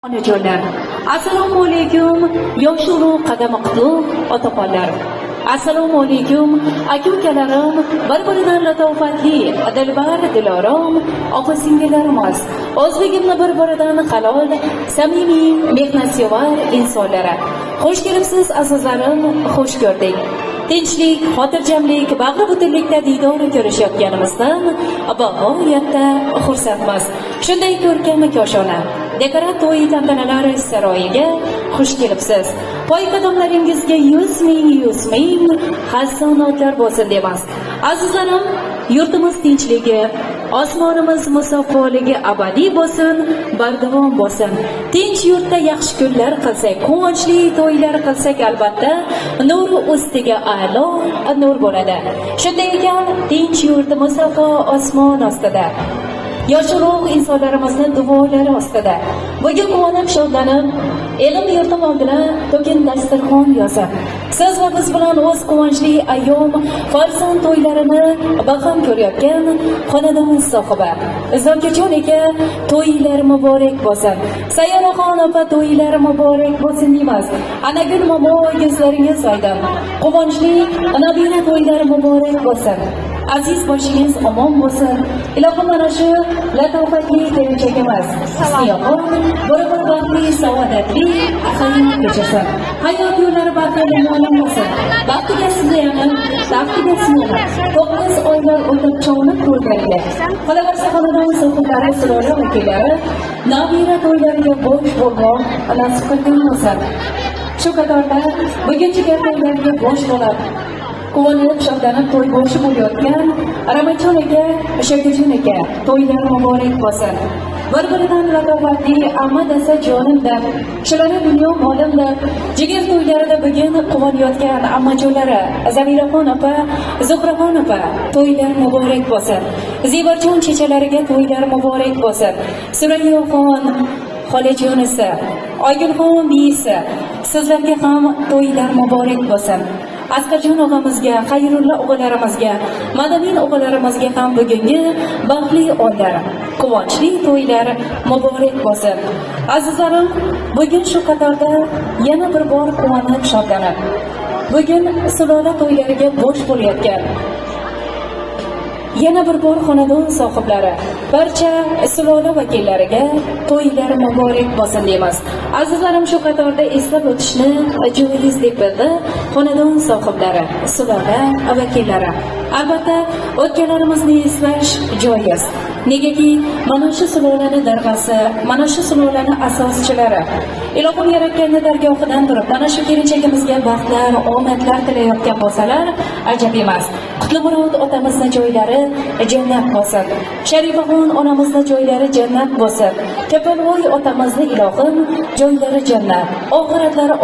Onajonlar, assalomu alaykum, yosh ulug' qadami qutlug' otaxonlar. Assalomu alaykum, aka-ukalarim, bir-biridan latofatli, dilbar, dilorom, opa-singillarimiz, o'zligimni bir-biridan halol, samimiy, mehnatsevar insonlari. Xush kelibsiz azizlarim, xush ko'rdik. Tinchlik, xotirjamlik, bag'ri butunlikda diydor ko'rishayotganimizdan bag'oyatda xursandmiz. Shunday ko'rkam koshona dekorat to'y tantanalari saroyiga xush kelibsiz. Poy qadamlaringizga 100 ming hasonotlar bo'lsin deymiz. Azizlarim, yurtimiz tinchligi, osmonimiz musaffoligi abadiy bo'lsin, bardavom bo'lsin. Tinch yurtda yaxshi kunlar qilsak, quvonchli to'ylar qilsak, albatta nur ustiga a'lo nur bo'ladi. Shunday ekan, tinch yurt musaffo osmon ostida, yosh ulug' insonlarimizni duolari ostida bugun quvonib shodlanib, elim yurtim oldida to'kin dasturxon yozib, siz va biz bilan o'z quvonchli ayyom farzand to'ylarini baham ko'rayotgan xonadon sohibi Zokajon aka to'ylar muborak bo'lsin. Sayyoraxon opa to'ylar muborak bo'lsin deymiz. Anagul momo yuzlaringiz oydin, quvonchli nabira to'ylar muborak bo'lsin. Aziz boshingiz omon bo'lsin. Ilohim mana shu latofatli kelinchagimiz Siyohon bir-bir baxtli, saodatli hayot kechirsin. Hayot yo'llari baxtli bo'lsin. Baxtiga sizlarni, baxtiga sizlarni 9 oylar o'tib cho'nib ko'rganlar. Qolaversa xonadon sohiblari, sulola vakillari nabira to'ylariga bo'sh bo'lmoq nasib qilgan bo'lsin. Shu qatorda bugungi to'ylarga bo'sh bo'lib quvonib shodlanib to'y boshi bo'layotgan Ramazon aka, Shokajon aka to'ylar muborak bo'lsin. Bir-biridan latofatli amma desa jonimda, shularni dunyo molimda, jigar to'ylarida bugun quvonayotgan ammajonlari Zamiraxon opa, Zuhraxon opa to'ylar muborak bo'lsin. Zebarjon chechalariga to'ylar muborak bo'lsin. Surayyoxon xolajonisi, Oygulxon biyisi, sizlarga ham to'ylar muborak bo'lsin. Asqarjon og'amizga, Xayrulla o'g'illarimizga, Madamin o'g'illarimizga ham bugungi baxtli oylar, quvonchli to'ylar muborak bo'lsin. Azizlarim, bugun shu qatorda yana bir bor quvonib shodlanib, bugun sulola to'ylariga bo'sh bo'layotgan yana bir bor xonadon sohiblari, barcha sulola vakillariga to'ylar muborak bo'lsin deymiz. Azizlarim, shu qatorda eslab o'tishni joyiz deb bildi xonadon sohiblari, sulola vakillari. Albatta, o'tganlarimizni eslash joyiz. Negaki, mana shu sulolani darg'asi, mana shu sulolani asoschilari Ilohim yaratganning dargohidan turib, mana shu kelinchagimizga baxtlar, omadlar tilayotgan bo'lsalar, ajab emas. Qutlumurod otamizning joylari jannat bo'lsin. Sharifaxon onamizning joylari jannat bo'lsin. Kapalvoy otamizni ilohim joylari jannat. Oxiratlari